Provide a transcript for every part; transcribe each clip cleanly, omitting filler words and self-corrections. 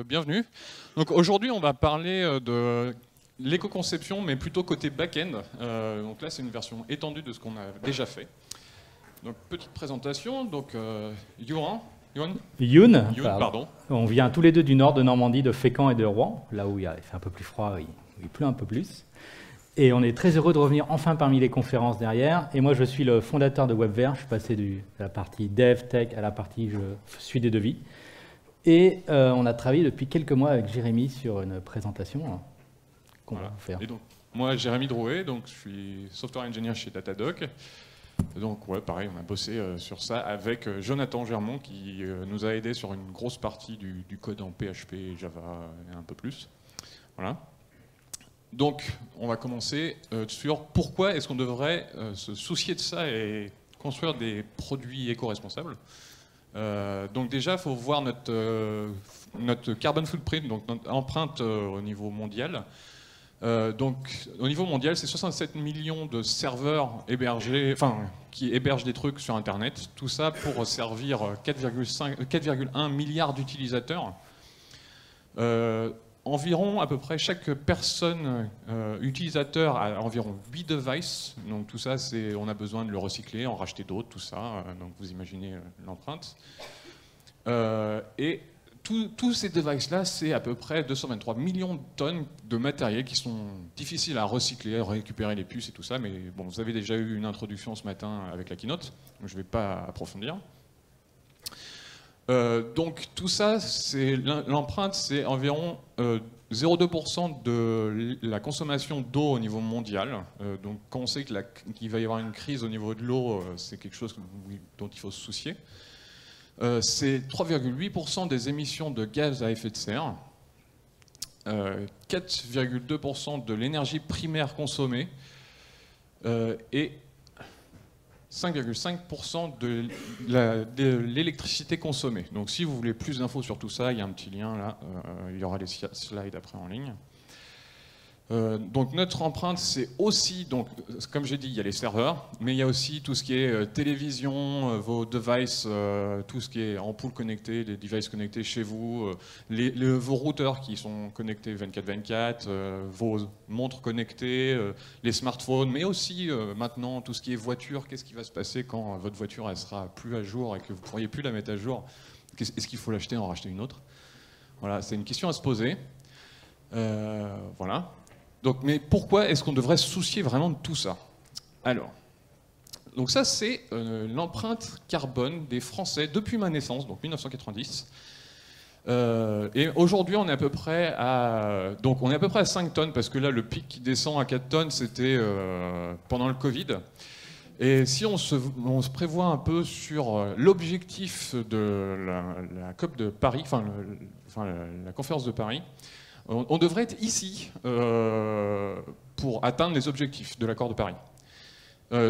Bienvenue. Donc aujourd'hui, on va parler de l'éco-conception, mais plutôt côté back-end. Donc là, c'est une version étendue de ce qu'on a déjà fait. Donc petite présentation. Donc Youn, pardon. On vient tous les deux du nord de Normandie, de Fécamp et de Rouen, là où il fait un peu plus froid, il pleut un peu plus. Et on est très heureux de revenir enfin parmi les conférences derrière. Et moi, je suis le fondateur de WebVert. Je suis passé de la partie dev, tech à la partie je suis des devis. Et on a travaillé depuis quelques mois avec Jérémy sur une présentation qu'on va vous faire. Et donc, moi, Jérémy Drouet, donc je suis software engineer chez Datadog. Donc, ouais, pareil, on a bossé sur ça avec Jonathan Germont qui nous a aidé sur une grosse partie du code en PHP, Java et un peu plus. Voilà. Donc, on va commencer sur pourquoi est-ce qu'on devrait se soucier de ça et construire des produits éco-responsables. Donc déjà, il faut voir notre carbon footprint, donc notre empreinte au niveau mondial. Donc au niveau mondial, c'est 67 millions de serveurs hébergés, qui hébergent des trucs sur Internet. Tout ça pour servir 4,1 milliards d'utilisateurs. Environ, à peu près, chaque personne utilisateur a environ 8 devices. Donc tout ça, on a besoin de le recycler, en racheter d'autres, tout ça. Donc vous imaginez l'empreinte. Et tous ces devices-là, c'est à peu près 223 millions de tonnes de matériel qui sont difficiles à recycler, à récupérer les puces et tout ça. Mais bon, vous avez déjà eu une introduction ce matin avec la keynote, donc je ne vais pas approfondir. Donc tout ça, l'empreinte, c'est environ 0,2% de la consommation d'eau au niveau mondial. Donc quand on sait qu'il va y avoir une crise au niveau de l'eau, c'est quelque chose dont il faut se soucier. C'est 3,8% des émissions de gaz à effet de serre, 4,2% de l'énergie primaire consommée et 5,5% de l'électricité consommée. Donc si vous voulez plus d'infos sur tout ça, il y a un petit lien là, il y aura les slides après en ligne. Donc notre empreinte, c'est aussi, donc, comme j'ai dit, il y a les serveurs, mais il y a aussi tout ce qui est télévision, vos devices, tout ce qui est ampoule connectée, les devices connectés chez vous, vos routeurs qui sont connectés 24/24, vos montres connectées, les smartphones, mais aussi maintenant tout ce qui est voiture. Qu'est-ce qui va se passer quand votre voiture elle sera plus à jour et que vous ne pourriez plus la mettre à jour? Est-ce qu'il faut l'acheter et en racheter une autre? Voilà, c'est une question à se poser. Voilà. Donc, mais pourquoi est-ce qu'on devrait se soucier vraiment de tout ça? Alors, donc ça c'est l'empreinte carbone des Français depuis ma naissance, donc 1990. Et aujourd'hui on est à peu près à 5 tonnes, parce que là le pic qui descend à 4 tonnes c'était pendant le Covid. Et si on se prévoit un peu sur l'objectif de la COP de Paris, la conférence de Paris, on devrait être ici pour atteindre les objectifs de l'accord de Paris.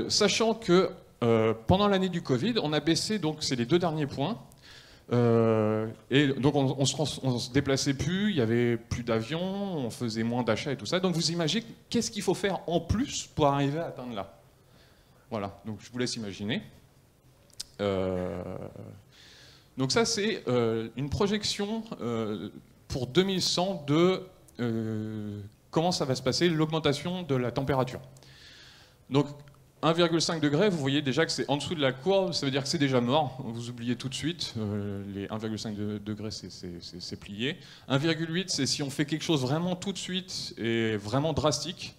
Sachant que pendant l'année du Covid, on a baissé, donc c'est les 2 derniers points, et donc on se déplaçait plus, il y avait plus d'avions, on faisait moins d'achats et tout ça. Donc vous imaginez qu'est-ce qu'il faut faire en plus pour arriver à atteindre là. Voilà, donc je vous laisse imaginer. Donc ça c'est une projection pour 2100 de comment ça va se passer, l'augmentation de la température. Donc 1,5 degré, vous voyez déjà que c'est en dessous de la courbe, ça veut dire que c'est déjà mort, vous oubliez tout de suite, les 1,5 degrés c'est plié. 1,8 c'est si on fait quelque chose vraiment tout de suite et vraiment drastique.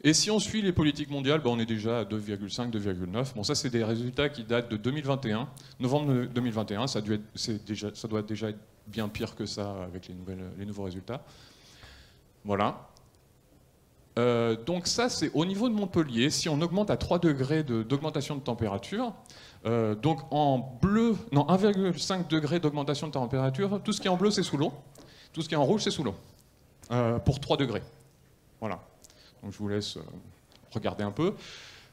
Et si on suit les politiques mondiales, on est déjà à 2,5, 2,9. Bon, ça, c'est des résultats qui datent de 2021. Novembre 2021, ça doit déjà être bien pire que ça avec les nouveaux résultats. Voilà. Donc ça, c'est au niveau de Montpellier. Si on augmente à 3 degrés d'augmentation de température, donc en bleu, non, 1,5 degré d'augmentation de température, tout ce qui est en bleu, c'est sous l'eau. Tout ce qui est en rouge, c'est sous l'eau. Pour 3 degrés. Voilà. Donc je vous laisse regarder un peu.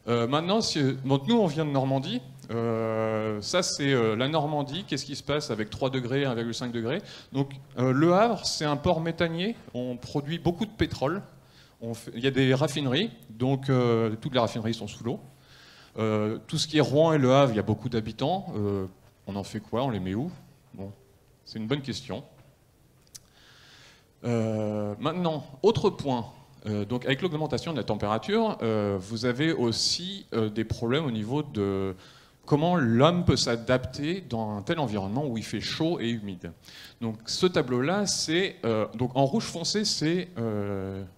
Maintenant, donc nous on vient de Normandie. Ça c'est la Normandie. Qu'est-ce qui se passe avec 3 degrés, 1,5 degrés? Donc Le Havre, c'est un port méthanier. On produit beaucoup de pétrole. Il y a des raffineries, donc toutes les raffineries sont sous l'eau. Tout ce qui est Rouen et Le Havre, il y a beaucoup d'habitants. On en fait quoi? On les met où? Bon, c'est une bonne question. Maintenant, autre point. Donc avec l'augmentation de la température, vous avez aussi des problèmes au niveau de comment l'homme peut s'adapter dans un tel environnement où il fait chaud et humide. Donc ce tableau-là, c'est donc en rouge foncé, c'est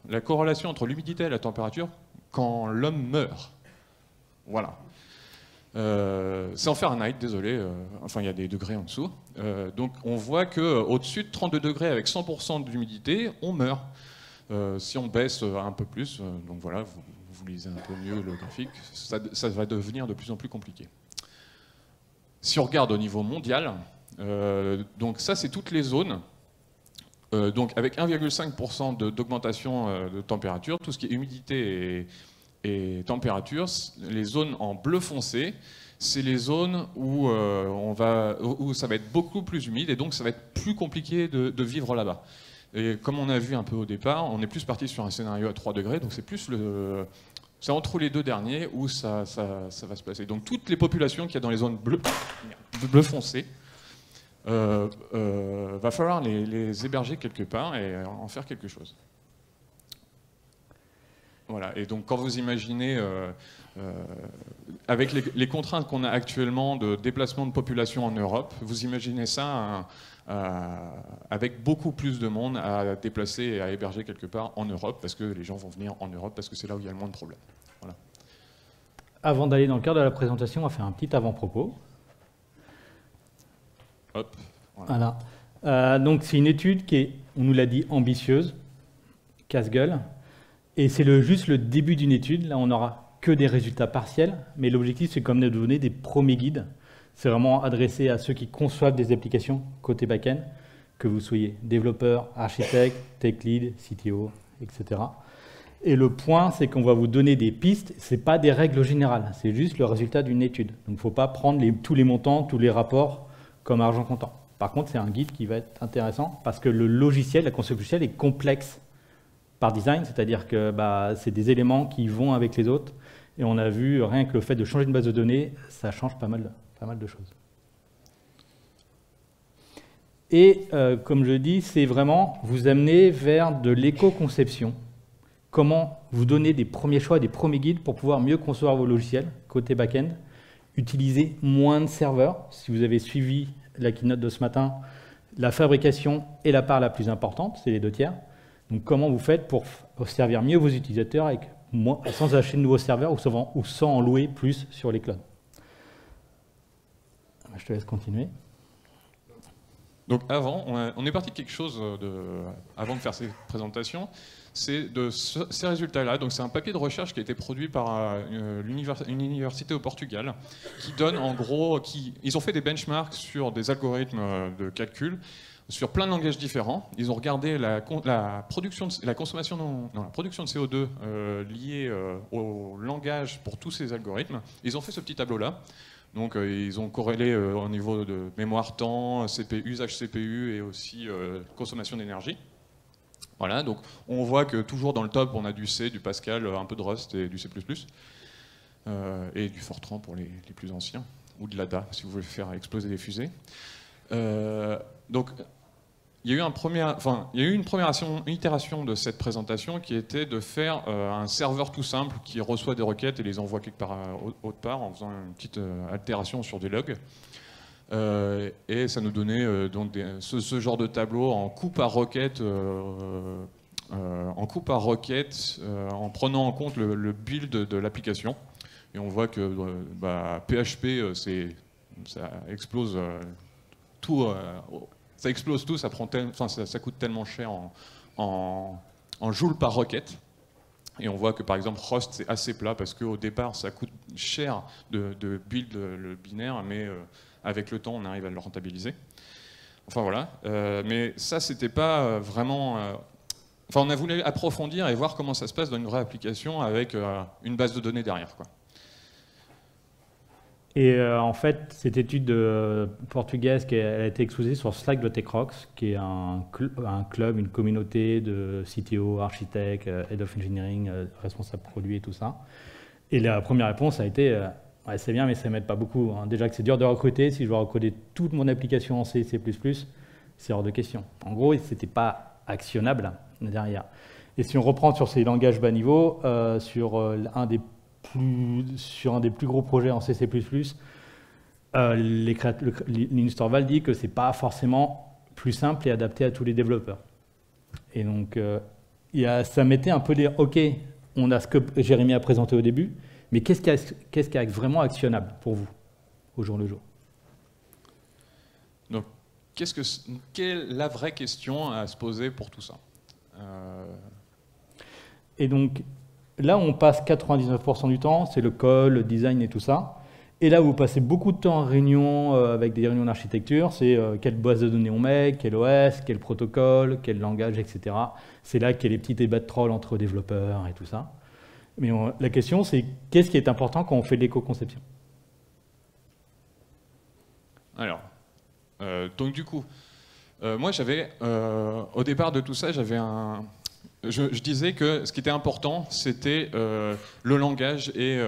la corrélation entre l'humidité et la température quand l'homme meurt. Voilà. C'est en Fahrenheit, désolé, enfin il y a des degrés en dessous. Donc on voit qu'au-dessus de 32 degrés avec 100% d'humidité, on meurt. Si on baisse un peu plus, donc voilà, vous lisez un peu mieux le graphique, ça va devenir de plus en plus compliqué. Si on regarde au niveau mondial, donc ça c'est toutes les zones, donc avec 1,5% d'augmentation de température, tout ce qui est humidité et température, les zones en bleu foncé, c'est les zones où, où ça va être beaucoup plus humide et donc ça va être plus compliqué de vivre là-bas. Et comme on a vu un peu au départ, on est plus parti sur un scénario à 3 degrés, donc c'est entre les deux derniers où ça va se passer. Donc toutes les populations qu'il y a dans les zones bleu foncé, va falloir les héberger quelque part et en faire quelque chose. Voilà, et donc quand vous imaginez, avec les contraintes qu'on a actuellement de déplacement de population en Europe, vous imaginez ça avec beaucoup plus de monde à déplacer et à héberger quelque part en Europe, parce que les gens vont venir en Europe, parce que c'est là où il y a le moins de problèmes. Voilà. Avant d'aller dans le cœur de la présentation, on va faire un petit avant-propos. Hop, voilà. Donc c'est une étude qui est, on nous l'a dit, ambitieuse, casse-gueule. Et c'est juste le début d'une étude. Là, on n'aura que des résultats partiels, mais l'objectif, c'est comme de donner des premiers guides. C'est vraiment adressé à ceux qui conçoivent des applications côté back-end, que vous soyez développeur, architecte, tech lead, CTO, etc. Et le point, c'est qu'on va vous donner des pistes. Ce n'est pas des règles générales, c'est juste le résultat d'une étude. Donc, il ne faut pas prendre tous les montants, tous les rapports comme argent comptant. Par contre, c'est un guide qui va être intéressant parce que le logiciel, la conception logicielle est complexe par design, c'est-à-dire que c'est des éléments qui vont avec les autres. Et on a vu, rien que le fait de changer une base de données, ça change pas mal de choses. Et comme je dis, c'est vraiment vous amener vers de l'éco-conception. Comment vous donner des premiers choix, des premiers guides pour pouvoir mieux concevoir vos logiciels côté back-end. Utiliser moins de serveurs. Si vous avez suivi la keynote de ce matin, la fabrication est la part la plus importante, c'est les 2 tiers. Donc comment vous faites pour servir mieux vos utilisateurs sans acheter de nouveaux serveurs ou sans en louer plus sur les clouds. Je te laisse continuer. Donc avant, on est parti de quelque chose avant de faire ces présentations, c'est de ces résultats-là. Donc c'est un papier de recherche qui a été produit par une université au Portugal, qui donne en gros, ils ont fait des benchmarks sur des algorithmes de calcul sur plein de langages différents. Ils ont regardé la production de CO2 liée au langage pour tous ces algorithmes. Ils ont fait ce petit tableau-là. Donc ils ont corrélé au niveau de mémoire temps, usage CPU et aussi consommation d'énergie. Voilà, donc on voit que toujours dans le top, on a du C, du Pascal, un peu de Rust et du C++. Et du Fortran pour les plus anciens, ou de l'ADA si vous voulez faire exploser des fusées. Donc il y a eu une première itération de cette présentation qui était de faire un serveur tout simple qui reçoit des requêtes et les envoie quelque part autre part en faisant une petite altération sur des logs. Et ça nous donnait donc ce genre de tableau en coup par requête, en prenant en compte le build de l'application. Et on voit que PHP, ça explose tout. Ça explose tout, ça coûte tellement cher en joules par requête. Et on voit que par exemple Rust c'est assez plat parce qu'au départ ça coûte cher de build le binaire, mais avec le temps on arrive à le rentabiliser. Enfin voilà, mais ça c'était pas vraiment... Enfin on a voulu approfondir et voir comment ça se passe dans une vraie application avec une base de données derrière, quoi. Et en fait, cette étude portugaise, elle a été exposée sur Slack de TechRox, qui est un club, une communauté de CTO, architectes, Head of Engineering, responsable produit et tout ça. Et la première réponse a été ouais, c'est bien, mais ça ne m'aide pas beaucoup. Hein. Déjà que c'est dur de recruter, si je dois recoder toute mon application en C, C++, c'est hors de question. En gros, c'était pas actionnable derrière. Et si on reprend sur ces langages bas niveau, sur un des plus gros projets en C++, Linus Torvald dit que c'est pas forcément plus simple et adapté à tous les développeurs. Et donc, ça mettait un peu des « OK, on a ce que Jérémy a présenté au début, mais qu'est-ce qui est vraiment actionnable pour vous, au jour le jour ?» Donc, quelle est la vraie question à se poser pour tout ça? Et donc, là, on passe 99% du temps, c'est le code, le design et tout ça. Et là où vous passez beaucoup de temps en réunion, avec des réunions d'architecture, c'est quelle base de données on met, quel OS, quel protocole, quel langage, etc. C'est là qu'il y a les petits débats de troll entre développeurs et tout ça. Mais la question, c'est qu'est-ce qui est important quand on fait de l'éco-conception? Alors, donc du coup, moi j'avais, au départ de tout ça, je disais que ce qui était important, c'était le langage, et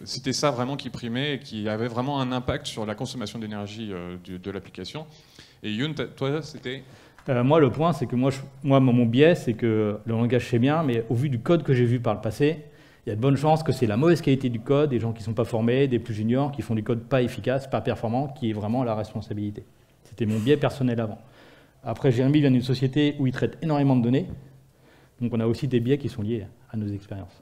c'était ça vraiment qui primait et qui avait vraiment un impact sur la consommation d'énergie de l'application. Et Youn, toi, c'était... Moi, le point, c'est que mon biais, c'est que le langage, c'est bien, mais au vu du code que j'ai vu par le passé, il y a de bonnes chances que c'est la mauvaise qualité du code, des gens qui ne sont pas formés, des plus juniors, qui font du code pas efficace, pas performant, qui est vraiment la responsabilité. C'était mon biais personnel avant. Après, Jérémy vient d'une société où il traite énormément de données, donc on a aussi des biais qui sont liés à nos expériences.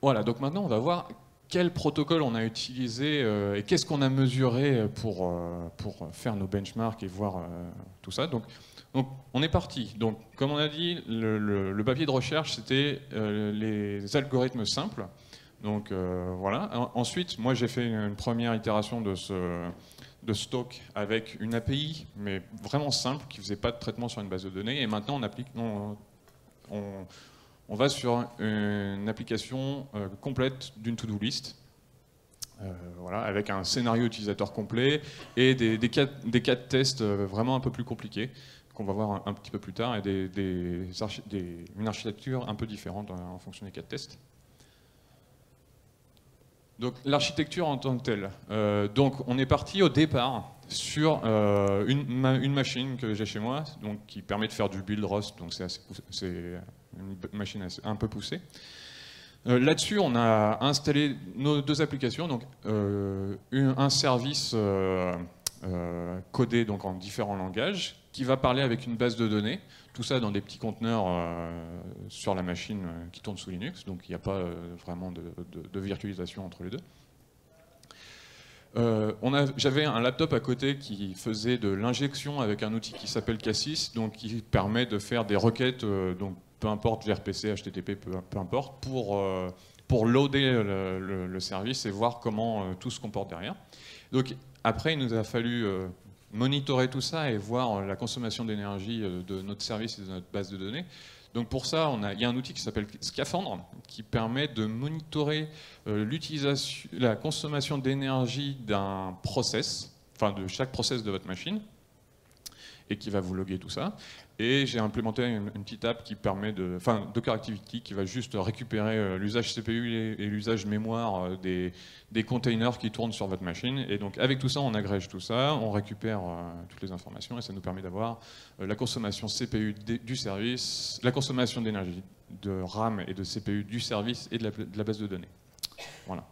Voilà, donc maintenant on va voir quel protocole on a utilisé et qu'est-ce qu'on a mesuré pour faire nos benchmarks et voir tout ça. Donc on est parti. Donc comme on a dit, le papier de recherche c'était les algorithmes simples. Donc voilà. Ensuite, moi j'ai fait une première itération de stock avec une API, mais vraiment simple, qui ne faisait pas de traitement sur une base de données. Et maintenant, on va sur une application complète d'une to-do list, voilà, avec un scénario utilisateur complet et des cas de test vraiment un peu plus compliqués, qu'on va voir un petit peu plus tard, et une architecture un peu différente en fonction des cas de test. Donc l'architecture en tant que telle. Donc on est parti au départ sur une machine que j'ai chez moi, donc qui permet de faire du build Rust, donc c'est une machine un peu poussée. Là-dessus, on a installé nos deux applications, donc un service codé donc en différents langages, qui va parler avec une base de données, tout ça dans des petits conteneurs sur la machine qui tourne sous Linux, donc il n'y a pas vraiment de virtualisation entre les deux. J'avais un laptop à côté qui faisait de l'injection avec un outil qui s'appelle Cassis, donc qui permet de faire des requêtes, donc peu importe gRPC, HTTP, peu importe, pour loader le service et voir comment tout se comporte derrière. Donc après, il nous a fallu monitorer tout ça et voir la consommation d'énergie de notre service et de notre base de données. Donc pour ça, il y a un outil qui s'appelle Scaphandre, qui permet de monitorer la consommation d'énergie d'un process, enfin de chaque process de votre machine, et qui va vous loguer tout ça. Et j'ai implémenté une petite app qui permet Docker Activity, qui va juste récupérer l'usage CPU et l'usage mémoire des containers qui tournent sur votre machine. Et donc avec tout ça, on agrège tout ça, on récupère toutes les informations, et ça nous permet d'avoir la consommation CPU du service, la consommation d'énergie de RAM et de CPU du service et de la base de données. Voilà.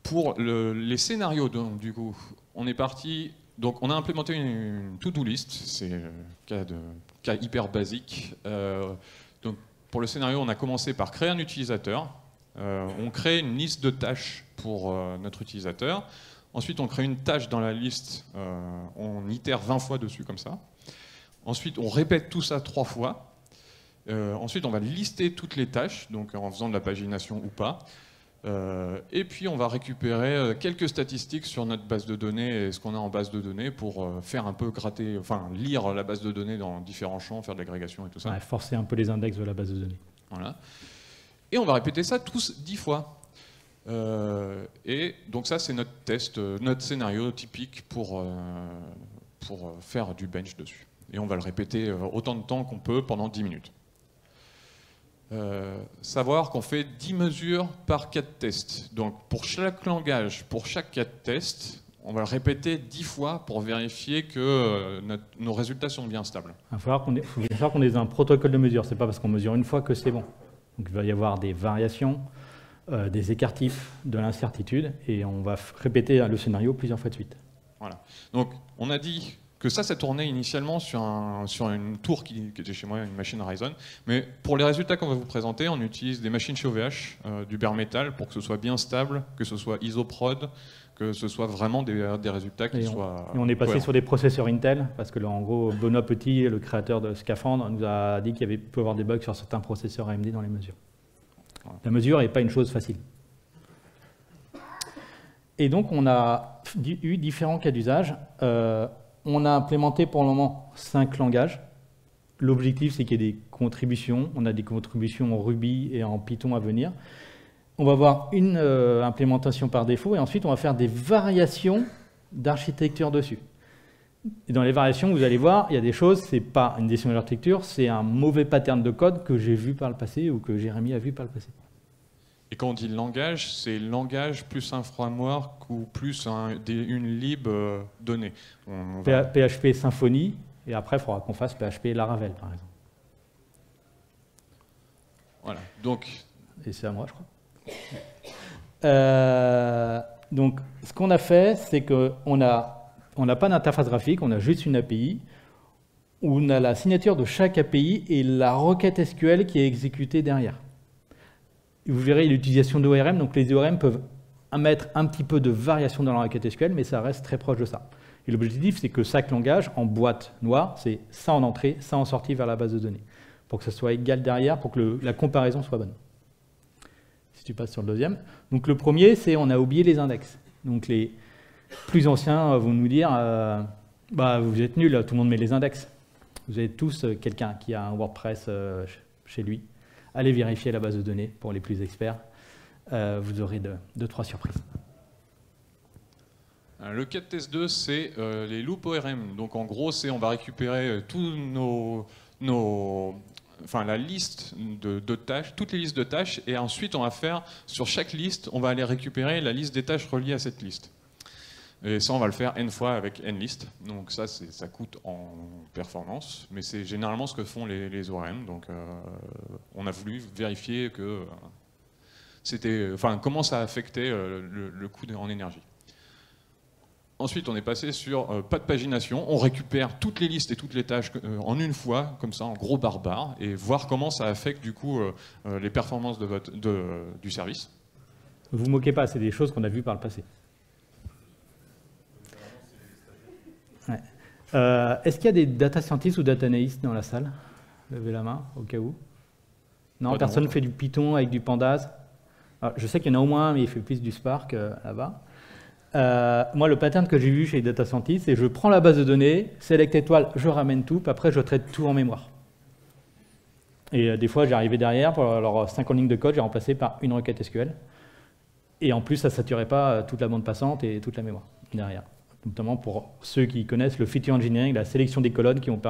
Pour les scénarios, donc, du coup, on est parti. Donc on a implémenté une to-do list, c'est cas hyper basique. Donc pour le scénario, on a commencé par créer un utilisateur. On crée une liste de tâches pour notre utilisateur. Ensuite, on crée une tâche dans la liste. On itère 20 fois dessus comme ça. Ensuite, on répète tout ça 3 fois. Ensuite, on va lister toutes les tâches, donc en faisant de la pagination ou pas. Et puis on va récupérer quelques statistiques sur notre base de données et ce qu'on a en base de données pour faire un peu gratter, enfin lire la base de données dans différents champs, faire de l'agrégation et tout ça. Ouais, forcer un peu les index de la base de données. Voilà. Et on va répéter ça tous 10 fois. Et donc ça c'est notre test, notre scénario typique pour faire du bench dessus. Et on va le répéter autant de temps qu'on peut pendant 10 minutes. Savoir qu'on fait 10 mesures par cas de test. Donc pour chaque langage, pour chaque cas de test, on va le répéter 10 fois pour vérifier que nos résultats sont bien stables. Il faut bien sûr qu'on ait un protocole de mesure. Ce n'est pas parce qu'on mesure une fois que c'est bon. Donc il va y avoir des variations, des écartifs, de l'incertitude, et on va répéter le scénario plusieurs fois de suite. Voilà. Donc on a dit que ça tournait initialement sur une tour qui était chez moi, une machine Ryzen. Mais pour les résultats qu'on va vous présenter, on utilise des machines chez OVH, du bare metal, pour que ce soit bien stable, que ce soit isoprod, que ce soit vraiment des résultats qui soient... Et on est passé cohérents. sur des processeurs Intel, parce que là, en gros, Benoît Petit, le créateur de Scaphandre, nous a dit qu'il peut y avoir des bugs sur certains processeurs AMD dans les mesures. Voilà. La mesure n'est pas une chose facile. Et donc, on a eu différents cas d'usage. On a implémenté pour le moment 5 langages. L'objectif, c'est qu'il y ait des contributions. On a des contributions en Ruby et en Python à venir. On va avoir une implémentation par défaut et ensuite, on va faire des variations d'architecture dessus. Et dans les variations, vous allez voir, il y a des choses, ce n'est pas une décision d'architecture, c'est un mauvais pattern de code que j'ai vu par le passé ou que Jérémy a vu par le passé. Et quand on dit langage, c'est langage plus un framework ou plus une lib donnée. PHP Symfony, et après, il faudra qu'on fasse PHP Laravel, par exemple. Voilà, donc... Et c'est à moi, je crois. Donc, ce qu'on a fait, c'est qu'on n'a pas d'interface graphique, on a juste une API, où on a la signature de chaque API et la requête SQL qui est exécutée derrière. Vous verrez l'utilisation d'ORM, donc les ORM peuvent mettre un petit peu de variation dans la requête SQL, mais ça reste très proche de ça. Et l'objectif, c'est que chaque langage, en boîte noire, c'est ça en entrée, ça en sortie vers la base de données, pour que ça soit égal derrière, pour que la comparaison soit bonne. Si tu passes sur le deuxième. Donc le premier, c'est on a oublié les index. Donc les plus anciens vont nous dire, bah, vous êtes nuls, tout le monde met les index. Vous avez tous quelqu'un qui a un WordPress chez lui. Allez vérifier la base de données pour les plus experts. Vous aurez 2-3 surprises. Le cas de test 2, c'est les loops ORM. Donc en gros, on va récupérer tous enfin la liste de tâches, toutes les listes de tâches, et ensuite on va faire, sur chaque liste, on va aller récupérer la liste des tâches reliées à cette liste. Et ça, on va le faire n fois avec nlist. Donc ça coûte en performance, mais c'est généralement ce que font les ORM. Donc on a voulu vérifier que comment ça affectait le coût en énergie. Ensuite, on est passé sur pas de pagination. On récupère toutes les listes et toutes les tâches en une fois, comme ça, en gros barbare, et voir comment ça affecte du coup les performances du service. Ne vous moquez pas, c'est des choses qu'on a vues par le passé. Ouais. Est-ce qu'il y a des data scientists ou data analysts dans la salle? Levez la main, au cas où. Non, personne ne fait du Python avec du Pandas. Alors, je sais qu'il y en a au moins un, mais il fait plus du Spark là-bas. Moi, le pattern que j'ai vu chez les data scientists, c'est je prends la base de données, select étoile, je ramène tout, puis après je traite tout en mémoire. Et des fois, j'arrivais derrière, pour alors 50 lignes de code, j'ai remplacé par une requête SQL. Et en plus, ça ne saturait pas toute la bande passante et toute la mémoire derrière. Notamment pour ceux qui connaissent le feature engineering, la sélection des colonnes qui vont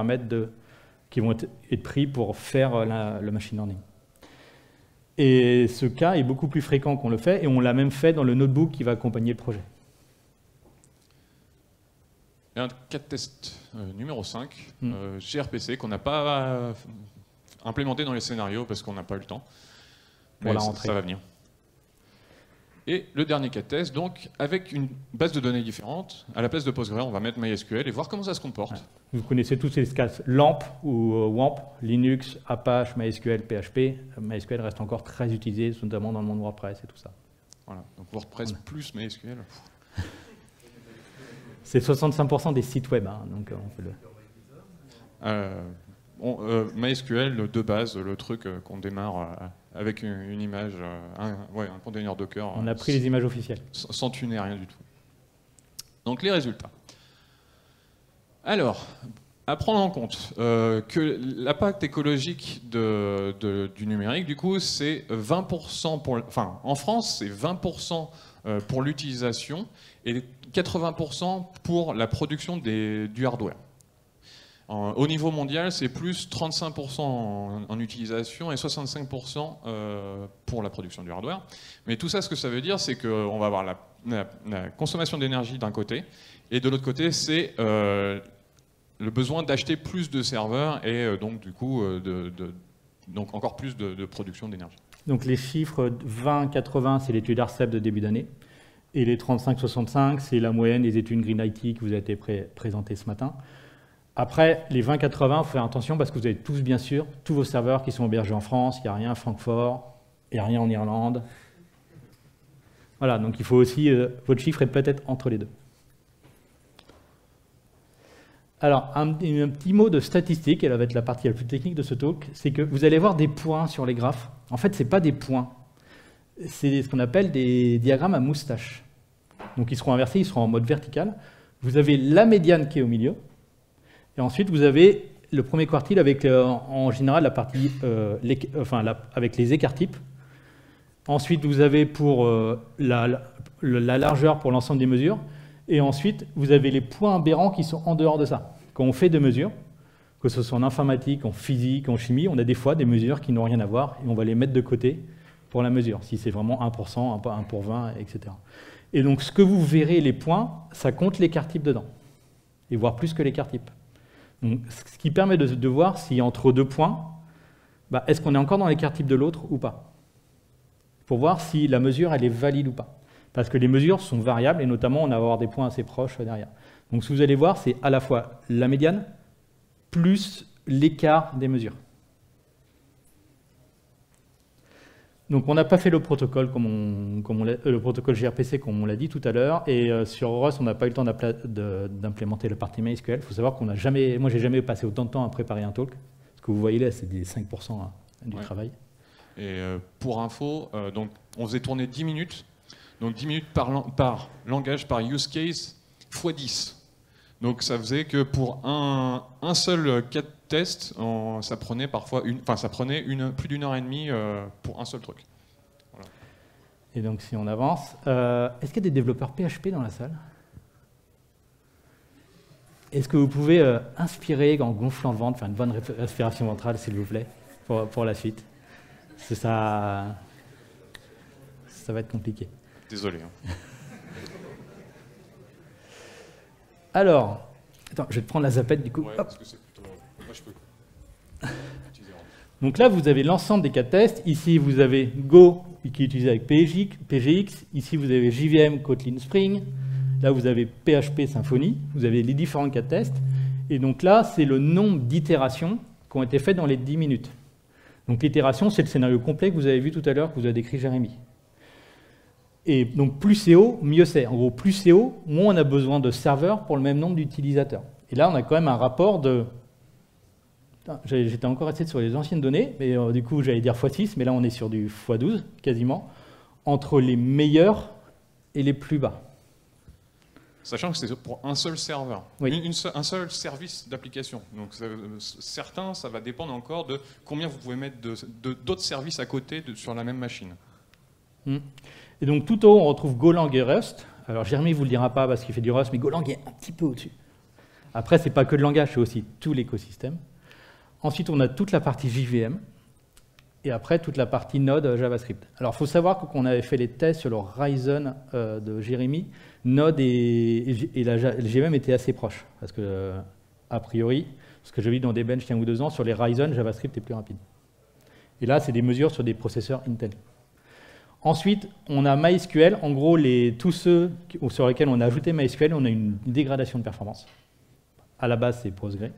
être pris pour faire le machine learning. Et ce cas est beaucoup plus fréquent qu'on le fait, et on l'a même fait dans le notebook qui va accompagner le projet. Et un cas de test numéro 5, gRPC, qu'on n'a pas implémenté dans les scénarios parce qu'on n'a pas eu le temps. Mais ça va venir. Et le dernier cas de test, donc, avec une base de données différente, à la place de PostgreSQL, on va mettre MySQL et voir comment ça se comporte. Ouais. Vous connaissez tous ces cas, LAMP ou WAMP, Linux, Apache, MySQL, PHP. MySQL reste encore très utilisé, notamment dans le monde WordPress et tout ça. Voilà, donc WordPress plus MySQL. C'est 65% des sites web, hein, donc on fait le... MySQL de base, le truc qu'on démarre avec une image, un container Docker. On a pris les images officielles. Sans tuner, rien du tout. Donc les résultats. Alors, à prendre en compte que l'impact écologique du numérique, du coup, c'est 20% pour... Enfin, en France, c'est 20% pour l'utilisation et 80% pour la production du hardware. Au niveau mondial, c'est plus 35% en utilisation et 65% pour la production du hardware. Mais tout ça, ce que ça veut dire, c'est qu'on va avoir la consommation d'énergie d'un côté, et de l'autre côté, c'est le besoin d'acheter plus de serveurs et donc du coup donc encore plus de production d'énergie. Donc les chiffres 20-80, c'est l'étude ARCEP de début d'année, et les 35-65, c'est la moyenne des études Green IT qui vous a été présentée ce matin. Après, les 20-80, il faut faire attention parce que vous avez tous, bien sûr, tous vos serveurs qui sont hébergés en France, il n'y a rien à Francfort, il n'y a rien en Irlande. Voilà, donc il faut aussi, votre chiffre est peut-être entre les deux. Alors, un petit mot de statistique, et là va être la partie la plus technique de ce talk, c'est que vous allez voir des points sur les graphes. En fait, ce n'est pas des points, c'est ce qu'on appelle des diagrammes à moustache. Donc ils seront inversés, ils seront en mode vertical. Vous avez la médiane qui est au milieu, et ensuite vous avez le premier quartile avec en général la partie, avec les écarts types. Ensuite vous avez pour la largeur pour l'ensemble des mesures. Et ensuite, vous avez les points aberrants qui sont en dehors de ça. Quand on fait des mesures, que ce soit en informatique, en physique, en chimie, on a des fois des mesures qui n'ont rien à voir et on va les mettre de côté pour la mesure, si c'est vraiment 1%, 1 pour 20, etc. Et donc, ce que vous verrez, les points, ça compte l'écart type dedans, et voire plus que l'écart type. Donc, ce qui permet de voir si entre deux points, est-ce qu'on est encore dans l'écart type de l'autre ou pas, pour voir si la mesure, elle est valide ou pas. Parce que les mesures sont variables, et notamment, on va avoir des points assez proches derrière. Donc, ce que vous allez voir, c'est à la fois la médiane plus l'écart des mesures. Donc, on n'a pas fait le protocole, le protocole gRPC, comme on l'a dit tout à l'heure, et sur Rust, on n'a pas eu le temps d'implémenter la partie MySQL. Il faut savoir qu'on n'a jamais, moi, j'ai jamais passé autant de temps à préparer un talk. Ce que vous voyez là, c'est des 5% du travail. Et pour info, donc, on faisait tourner 10 minutes. Donc 10 minutes par langage, par use case, x 10. Donc ça faisait que pour un seul cas de test, ça prenait parfois plus d'une heure et demie pour un seul truc. Voilà. Et donc si on avance, est-ce qu'il y a des développeurs PHP dans la salle? Est-ce que vous pouvez inspirer en gonflant le ventre, faire une bonne respiration ventrale, s'il vous plaît, pour la suite? Ça va être compliqué. Désolé. Alors, attends, je vais te prendre la zapette du coup. Ouais, parce que c'est plutôt... Moi, je peux utiliser. Donc là, vous avez l'ensemble des cas de test. Ici, vous avez Go qui est utilisé avec PGX. Ici, vous avez JVM, Kotlin, Spring. Là, vous avez PHP, Symfony. Vous avez les différents cas de test. Et donc là, c'est le nombre d'itérations qui ont été faites dans les 10 minutes. Donc l'itération, c'est le scénario complet que vous avez vu tout à l'heure, que vous a décrit Jérémy. Et donc plus c'est haut, mieux c'est. En gros, plus c'est haut, moins on a besoin de serveurs pour le même nombre d'utilisateurs. Et là, on a quand même un rapport de... J'étais encore resté sur les anciennes données, mais du coup, j'allais dire x6, mais là, on est sur du x12, quasiment, entre les meilleurs et les plus bas. Sachant que c'est pour un seul serveur, oui. un seul service d'application. Donc certains, ça va dépendre encore de combien vous pouvez mettre d'autres services à côté sur la même machine. Et donc tout au haut, on retrouve Golang et Rust. Alors Jérémy ne vous le dira pas parce qu'il fait du Rust, mais Golang est un petit peu au-dessus. Après, ce n'est pas que le langage, c'est aussi tout l'écosystème. Ensuite, on a toute la partie JVM. Et après, toute la partie Node JavaScript. Alors, il faut savoir que quand on avait fait les tests sur le Ryzen de Jérémy, Node et le JVM étaient assez proches. Parce que, a priori, ce que j'ai vu dans des benches il y a 1 ou 2 ans, sur les Ryzen, JavaScript est plus rapide. Et là, c'est des mesures sur des processeurs Intel. Ensuite, on a MySQL. En gros, tous ceux sur lesquels on a ajouté MySQL, on a une dégradation de performance. À la base, c'est Postgre.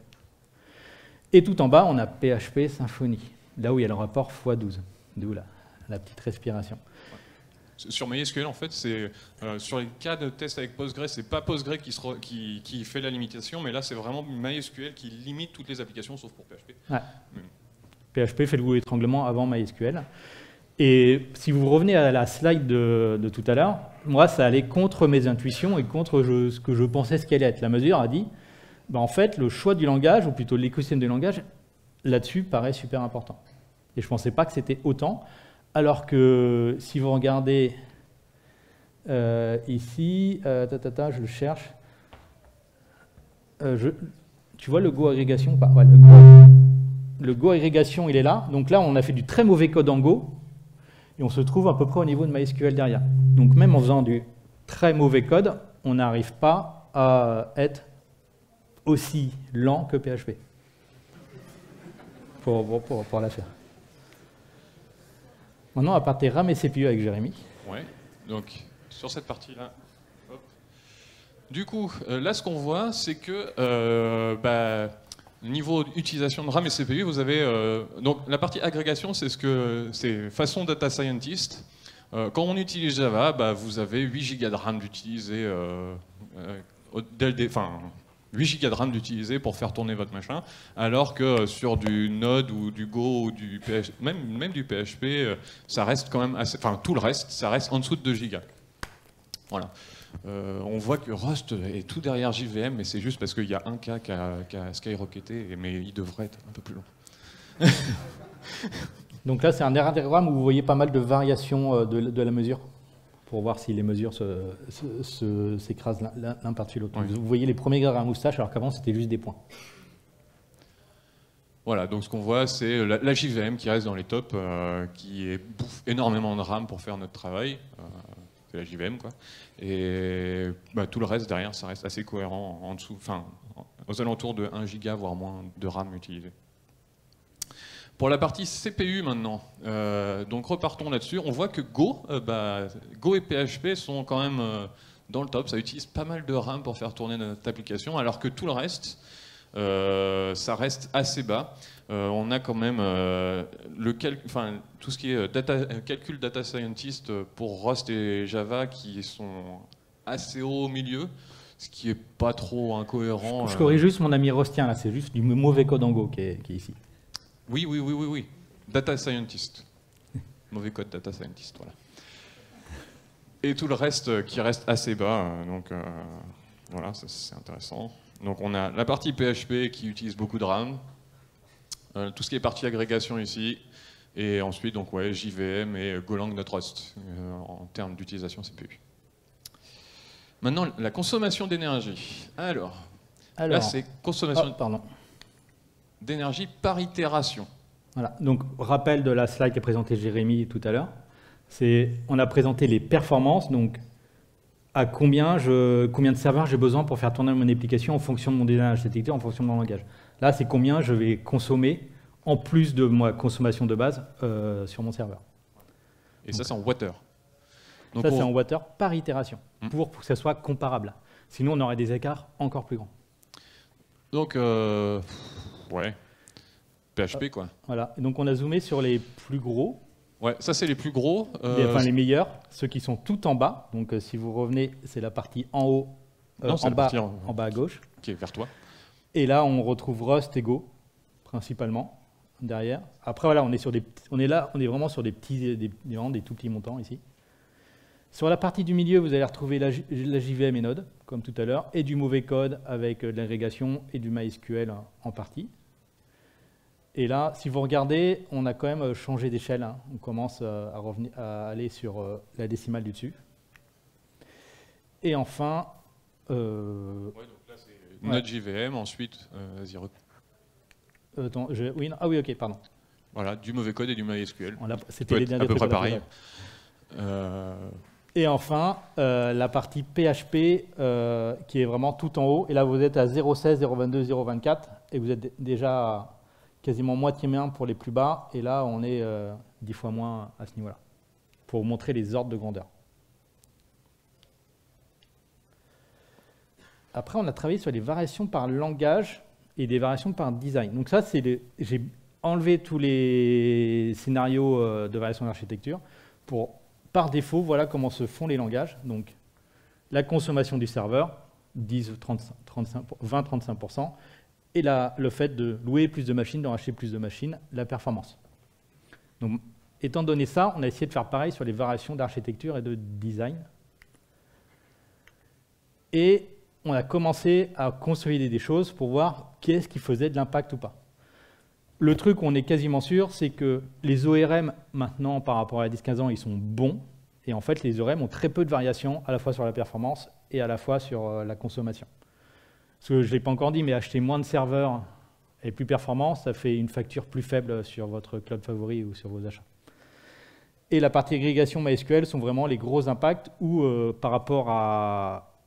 Et tout en bas, on a PHP Symfony. Là où il y a le rapport x12, d'où la petite respiration. Sur MySQL, en fait, c'est sur les cas de test avec Postgre, c'est pas Postgre qui fait la limitation, mais là, c'est vraiment MySQL qui limite toutes les applications, sauf pour PHP. Ouais. PHP fait le goût d'étranglement avant MySQL. Et si vous revenez à la slide de tout à l'heure, moi, ça allait contre mes intuitions et contre ce que je pensais ce qu'allait être. La mesure a dit, en fait, le choix du langage, ou plutôt l'écosystème du langage, là-dessus paraît super important. Et je ne pensais pas que c'était autant, alors que si vous regardez ici, je le cherche, tu vois le Go agrégation ou pas? Ouais, le Go agrégation, il est là. Donc là, on a fait du très mauvais code en Go, et on se trouve à peu près au niveau de MySQL derrière. Donc même en faisant du très mauvais code, on n'arrive pas à être aussi lent que PHP pour la faire. Maintenant, à partir RAM et CPU avec Jérémy. Ouais, donc sur cette partie-là. Du coup, là, ce qu'on voit, c'est que niveau utilisation de RAM et CPU, vous avez donc la partie agrégation, c'est façon data scientist. Quand on utilise Java, vous avez 8 Go de RAM d'utiliser 8 Go de RAM d'utiliser pour faire tourner votre machin, alors que sur du Node ou du Go ou du PHP, même du PHP, ça reste quand même assez, enfin tout le reste, ça reste en dessous de 2 Go. Voilà. On voit que Rust est tout derrière JVM, mais c'est juste parce qu'il y a un cas qui a skyrocketé, mais il devrait être un peu plus long. Donc là, c'est un diagramme où vous voyez pas mal de variations de la mesure, pour voir si les mesures s'écrasent l'un par-dessus l'autre. Oui. Vous voyez les premiers gars à moustache, alors qu'avant, c'était juste des points. Voilà, donc ce qu'on voit, c'est la JVM qui reste dans les tops, qui bouffe énormément de RAM pour faire notre travail. C'est la JVM, quoi. Et tout le reste derrière, ça reste assez cohérent en dessous, enfin, aux alentours de 1 giga, voire moins de RAM utilisé. Pour la partie CPU maintenant, donc repartons là-dessus. On voit que Go et PHP sont quand même dans le top. Ça utilise pas mal de RAM pour faire tourner notre application, alors que tout le reste, ça reste assez bas. On a quand même tout ce qui est calcul data scientist pour Rust et Java qui sont assez hauts au milieu, ce qui est pas trop incohérent. Je corrige juste mon ami Rostien, là, c'est juste du mauvais code en Go qui est ici. Oui. Data scientist. Mauvais code data scientist, voilà. Et tout le reste qui reste assez bas, donc voilà, ça c'est intéressant. Donc on a la partie PHP qui utilise beaucoup de RAM, tout ce qui est partie agrégation ici, et ensuite donc ouais, JVM et Golang Rust en termes d'utilisation CPU. Maintenant la consommation d'énergie. Alors là c'est consommation d'énergie par itération. Voilà. Donc rappel de la slide qu'a présenté Jérémy tout à l'heure. On a présenté les performances, donc à combien de serveurs j'ai besoin pour faire tourner mon application en fonction de mon design architecture, en fonction de mon langage. Là, c'est combien je vais consommer en plus de ma consommation de base sur mon serveur. Et ça, c'est en water. Donc ça, c'est en water par itération, pour que ça soit comparable. Sinon, on aurait des écarts encore plus grands. Donc, ouais, PHP, quoi. Voilà, et donc on a zoomé sur les plus gros. Ouais, ça c'est les plus gros. Les meilleurs, ceux qui sont tout en bas. Donc si vous revenez, c'est la partie en haut, en bas à gauche. Qui est vers toi. Et là, on retrouve Rust et Go, principalement, derrière. Après, voilà, on est vraiment sur des tout petits montants ici. Sur la partie du milieu, vous allez retrouver la JVM et Node, comme tout à l'heure, et du mauvais code avec de l'agrégation et du MySQL en partie. Et là, si vous regardez, on a quand même changé d'échelle. Hein. On commence à aller sur la décimale du dessus. Et enfin... ouais, donc là, c'est Node JVM, ensuite... vas-y, oui, ok, pardon. Voilà, du mauvais code et du MySQL. C'était les derniers à peu près pareil. Et enfin, la partie PHP qui est vraiment tout en haut. Et là, vous êtes à 0.16, 0.22, 0.24. Et vous êtes déjà... à quasiment moitié moins pour les plus bas, et là on est 10 fois moins à ce niveau-là, pour vous montrer les ordres de grandeur. Après on a travaillé sur les variations par langage et des variations par design. Donc ça, j'ai enlevé tous les scénarios de variation d'architecture pour, par défaut, voilà comment se font les langages. Donc la consommation du serveur, 20-35%, et le fait de louer plus de machines, d'en acheter plus de machines, la performance. Donc, étant donné ça, on a essayé de faire pareil sur les variations d'architecture et de design. Et on a commencé à consolider des choses pour voir qu'est-ce qui faisait de l'impact ou pas. Le truc où on est quasiment sûr, c'est que les ORM, maintenant, par rapport à 10-15 ans, ils sont bons. Et en fait, les ORM ont très peu de variations, à la fois sur la performance et à la fois sur la consommation. Parce que je ne l'ai pas encore dit, mais acheter moins de serveurs et plus performant, ça fait une facture plus faible sur votre cloud favori ou sur vos achats. Et la partie agrégation MySQL sont vraiment les gros impacts où, par rapport à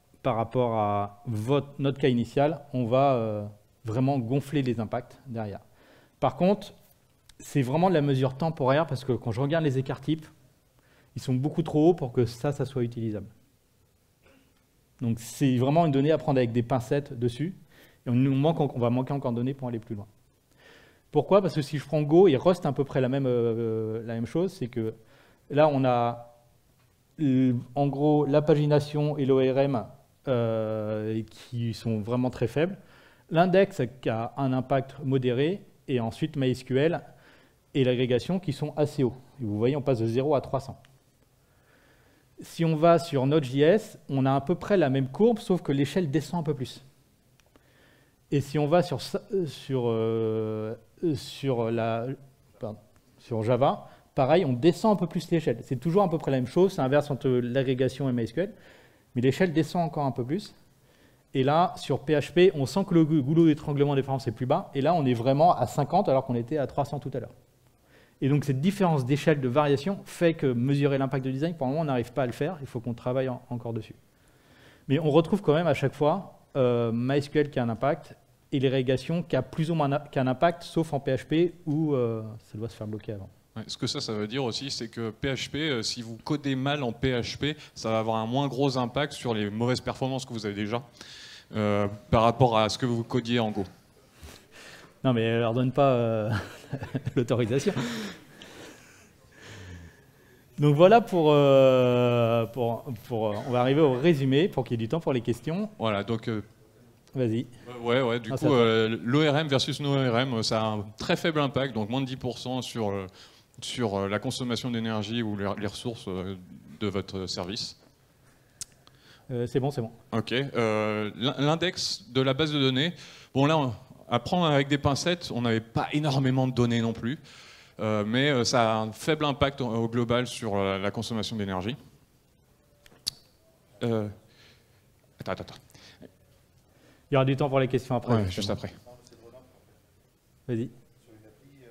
notre cas initial, on va vraiment gonfler les impacts derrière. Par contre, c'est vraiment de la mesure temporaire parce que quand je regarde les écarts types, ils sont beaucoup trop hauts pour que ça soit utilisable. Donc c'est vraiment une donnée à prendre avec des pincettes dessus. Et on va manquer encore de données pour aller plus loin. Pourquoi? Parce que si je prends Go et Rust, à peu près la même chose, c'est que là, on a en gros la pagination et l'ORM qui sont vraiment très faibles. L'index qui a un impact modéré, et ensuite MySQL et l'agrégation qui sont assez hauts. Et vous voyez, on passe de 0 à 300. Si on va sur Node.js, on a à peu près la même courbe, sauf que l'échelle descend un peu plus. Et si on va sur Java, pareil, on descend un peu plus l'échelle. C'est toujours à peu près la même chose, c'est inverse entre l'agrégation et MySQL, mais l'échelle descend encore un peu plus. Et là, sur PHP, on sent que le goulot d'étranglement des références est plus bas, et là, on est vraiment à 50 alors qu'on était à 300 tout à l'heure. Et donc, cette différence d'échelle de variation fait que mesurer l'impact de design, pour le moment, on n'arrive pas à le faire, il faut qu'on travaille encore dessus. Mais on retrouve quand même à chaque fois MySQL qui a un impact, et l'agrégation qui a plus ou moins qu'un impact, sauf en PHP, où ça doit se faire bloquer avant. Ouais, ce que ça veut dire aussi, c'est que PHP, si vous codez mal en PHP, ça va avoir un moins gros impact sur les mauvaises performances que vous avez déjà par rapport à ce que vous codiez en Go. Non, mais elle leur donne pas l'autorisation. Donc voilà on va arriver au résumé pour qu'il y ait du temps pour les questions. Voilà, donc... Vas-y. Ouais, du coup, l'ORM versus no-ORM, ça a un très faible impact, donc moins de 10% sur la consommation d'énergie ou les ressources de votre service. C'est bon. Ok. L'index de la base de données, bon là, à prendre avec des pincettes, on n'avait pas énormément de données non plus, mais ça a un faible impact au global sur la consommation d'énergie. Attends. Il y aura du temps pour les questions après. Ouais, juste après. Vas-y. Sur une appli, juste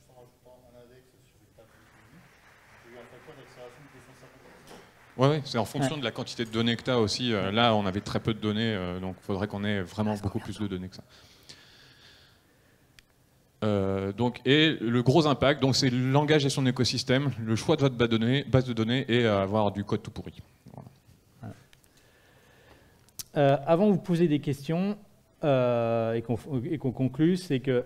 en rajoutant un index sur une table j'ai eu un facteur d'accélération de 250%. Ouais, c'est en fonction de la quantité de données que tu as aussi. Là, on avait très peu de données, donc il faudrait qu'on ait vraiment beaucoup plus de données que ça. Et le gros impact, c'est le langage et son écosystème, le choix de votre base de données et avoir du code tout pourri. Voilà. Avant de vous poser des questions et qu'on conclue, c'est qu'il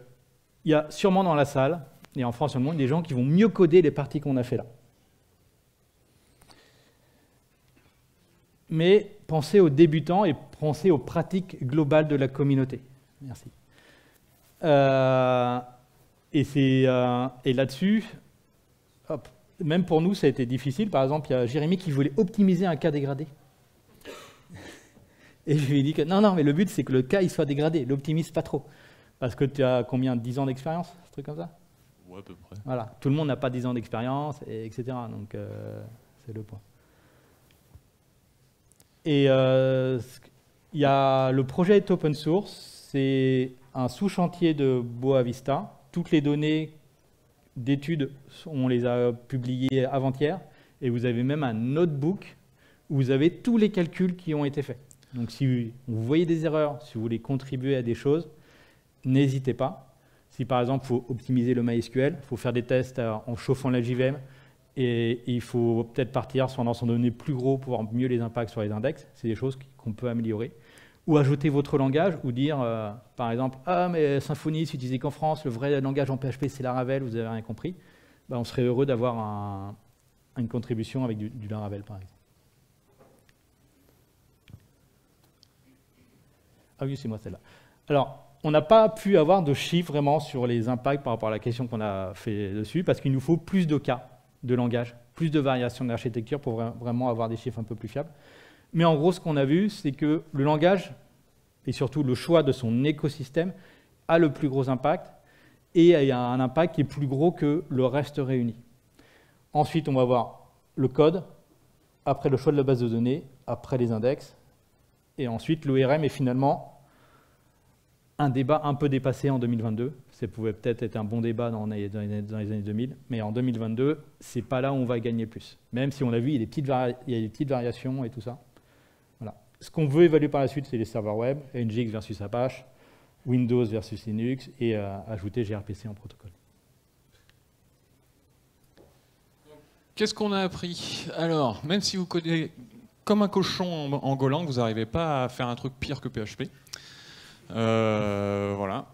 y a sûrement dans la salle, et en France et dans le monde, des gens qui vont mieux coder les parties qu'on a fait là. Mais pensez aux débutants et pensez aux pratiques globales de la communauté. Merci. Et là-dessus, même pour nous, ça a été difficile. Par exemple, il y a Jérémy qui voulait optimiser un cas dégradé. Et je lui ai dit que non, mais le but, c'est que le cas il soit dégradé. L'optimise pas trop. Parce que tu as combien? 10 ans d'expérience? Un truc comme ça? Ouais, à peu près. Voilà. Tout le monde n'a pas 10 ans d'expérience, etc. Donc, c'est le point. Et il y a le projet est open source. C'est un sous-chantier de Boa Vista. Toutes les données d'études, on les a publiées avant-hier. Et vous avez même un notebook où vous avez tous les calculs qui ont été faits. Donc si vous voyez des erreurs, si vous voulez contribuer à des choses, n'hésitez pas. Si par exemple, il faut optimiser le MySQL, il faut faire des tests en chauffant la JVM, et il faut peut-être partir sur un ensemble de données plus gros pour voir mieux les impacts sur les index. C'est des choses qu'on peut améliorer. Ou ajouter votre langage, ou dire, par exemple, « Ah, mais Symfony, c'est utilisé qu'en France, le vrai langage en PHP, c'est Laravel, vous n'avez rien compris. » On serait heureux d'avoir une contribution avec du Laravel, par exemple. Ah oui, c'est moi celle-là. Alors, on n'a pas pu avoir de chiffres vraiment sur les impacts par rapport à la question qu'on a fait dessus, parce qu'il nous faut plus de cas de langage, plus de variations d'architecture pour vraiment avoir des chiffres un peu plus fiables. Mais en gros, ce qu'on a vu, c'est que le langage, et surtout le choix de son écosystème, a le plus gros impact, et il y a un impact qui est plus gros que le reste réuni. Ensuite, on va voir le code, après le choix de la base de données, après les index, et ensuite l'ORM est finalement un débat un peu dépassé en 2022. Ça pouvait peut-être être un bon débat dans les années 2000, mais en 2022, c'est pas là où on va gagner le plus. Même si on a vu, il y a des petites variations et tout ça. Voilà. Ce qu'on veut évaluer par la suite, c'est les serveurs web, NGX versus Apache, Windows versus Linux, et ajouter gRPC en protocole. Qu'est-ce qu'on a appris? Alors, même si vous codez comme un cochon en Golang, vous n'arrivez pas à faire un truc pire que PHP. Voilà.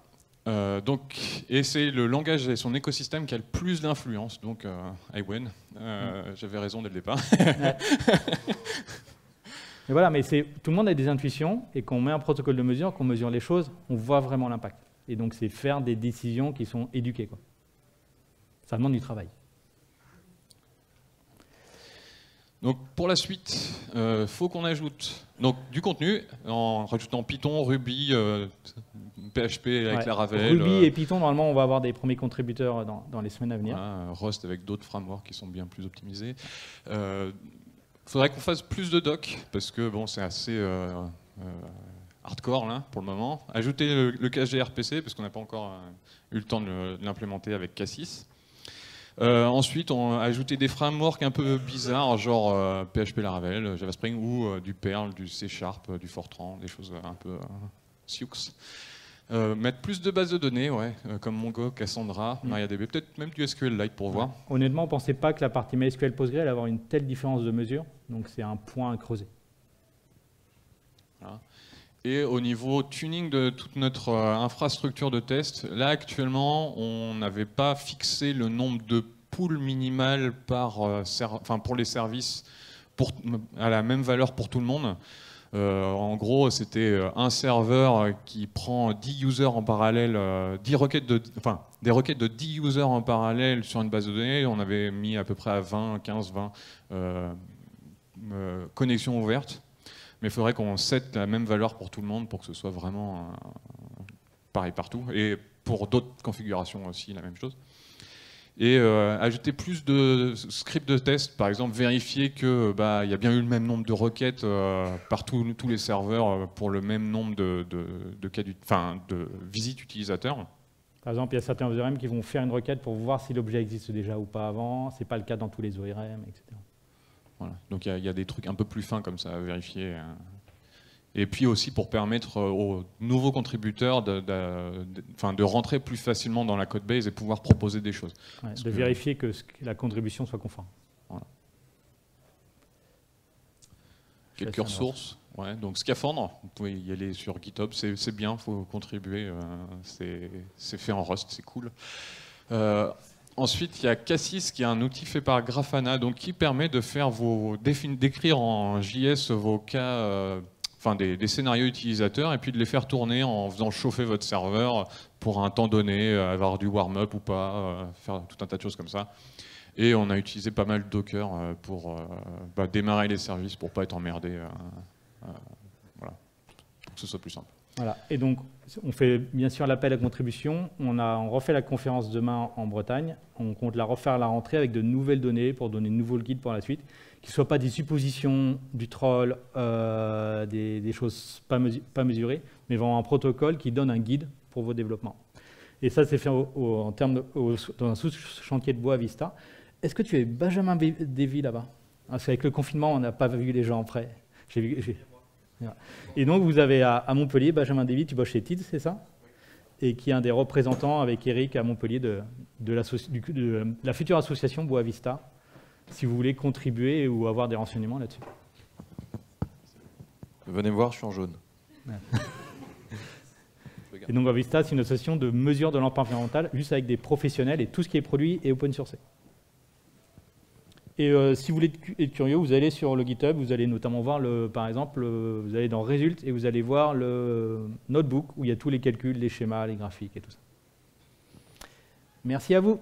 Et c'est le langage et son écosystème qui a le plus d'influence. Donc, I win. J'avais raison dès le départ. Ouais. Mais voilà, mais tout le monde a des intuitions, et quand on met un protocole de mesure, qu'on mesure les choses, on voit vraiment l'impact. Et donc, c'est faire des décisions qui sont éduquées, quoi. Ça demande du travail. Donc pour la suite, faut qu'on ajoute donc, du contenu en rajoutant Python, Ruby, PHP avec Laravel. Ruby et Python, normalement, on va avoir des premiers contributeurs dans les semaines à venir. Voilà, Rust avec d'autres frameworks qui sont bien plus optimisés. Faudrait qu'on fasse plus de doc parce que bon, c'est assez hardcore là pour le moment. Ajouter le cache gRPC parce qu'on n'a pas encore eu le temps de l'implémenter avec K6. Ensuite, on a ajouté des frameworks un peu bizarres, genre PHP Laravel, Java Spring ou du Perl, du C#, du Fortran, des choses un peu Sioux. Mettre plus de bases de données, ouais, comme Mongo, Cassandra, MariaDB, peut-être même du SQLite pour voir. Honnêtement, on ne pensait pas que la partie MySQL Postgre allait avoir une telle différence de mesure, donc c'est un point à creuser. Voilà. Et au niveau tuning de toute notre infrastructure de test, là actuellement, on n'avait pas fixé le nombre de pools minimal pour les services à la même valeur pour tout le monde. En gros, c'était un serveur qui prend 10 users en parallèle, des requêtes de 10 users en parallèle sur une base de données. On avait mis à peu près à 15, 20 connexions ouvertes. Mais il faudrait qu'on set la même valeur pour tout le monde pour que ce soit vraiment pareil partout. Et pour d'autres configurations aussi, la même chose. Et ajouter plus de scripts de test, par exemple vérifier qu'il y a bien eu le même nombre de requêtes par tous les serveurs pour le même nombre de visites utilisateurs. Par exemple, il y a certains ORM qui vont faire une requête pour voir si l'objet existe déjà ou pas avant. Ce n'est pas le cas dans tous les ORM, etc. Voilà. Donc il y a des trucs un peu plus fins comme ça à vérifier. Et puis aussi pour permettre aux nouveaux contributeurs de rentrer plus facilement dans la codebase et pouvoir proposer des choses. Ouais, vérifier que la contribution soit conforme. Voilà. Quelques ressources. Ouais, donc Scaphandre, vous pouvez y aller sur GitHub, c'est bien, il faut contribuer. C'est fait en Rust, c'est cool. Ensuite, il y a K6 qui est un outil fait par Grafana, donc qui permet de faire d'écrire en JS vos cas, des scénarios utilisateurs, et puis de les faire tourner en faisant chauffer votre serveur pour un temps donné, avoir du warm-up ou pas, faire tout un tas de choses comme ça. Et on a utilisé pas mal de Docker pour démarrer les services pour pas être emmerdé, voilà, pour que ce soit plus simple. Voilà. Et donc, on fait bien sûr l'appel à contribution. On refait la conférence demain en Bretagne. On compte la refaire à la rentrée avec de nouvelles données pour donner de nouveaux guides pour la suite, qui ne soient pas des suppositions, du troll, des choses pas mesurées, mais vraiment un protocole qui donne un guide pour vos développements. Et ça, c'est fait dans un sous-chantier de Boa Vista. Est-ce que tu es Benjamin Davy là-bas? Parce qu'avec le confinement, on n'a pas vu les gens près. Et donc, vous avez à Montpellier, Benjamin Davy, tu bosses chez TID, c'est ça? Et qui est un des représentants avec Eric à Montpellier de la future association Boa Vista, si vous voulez contribuer ou avoir des renseignements là-dessus. Venez me voir, je suis en jaune. Ouais. Et donc Boa Vista, c'est une association de mesure de l'empreinte environnementale, juste avec des professionnels, et tout ce qui est produit est open source. Et si vous voulez être curieux, vous allez sur le GitHub, vous allez notamment voir, par exemple, vous allez dans Results et vous allez voir le notebook où il y a tous les calculs, les schémas, les graphiques et tout ça. Merci à vous.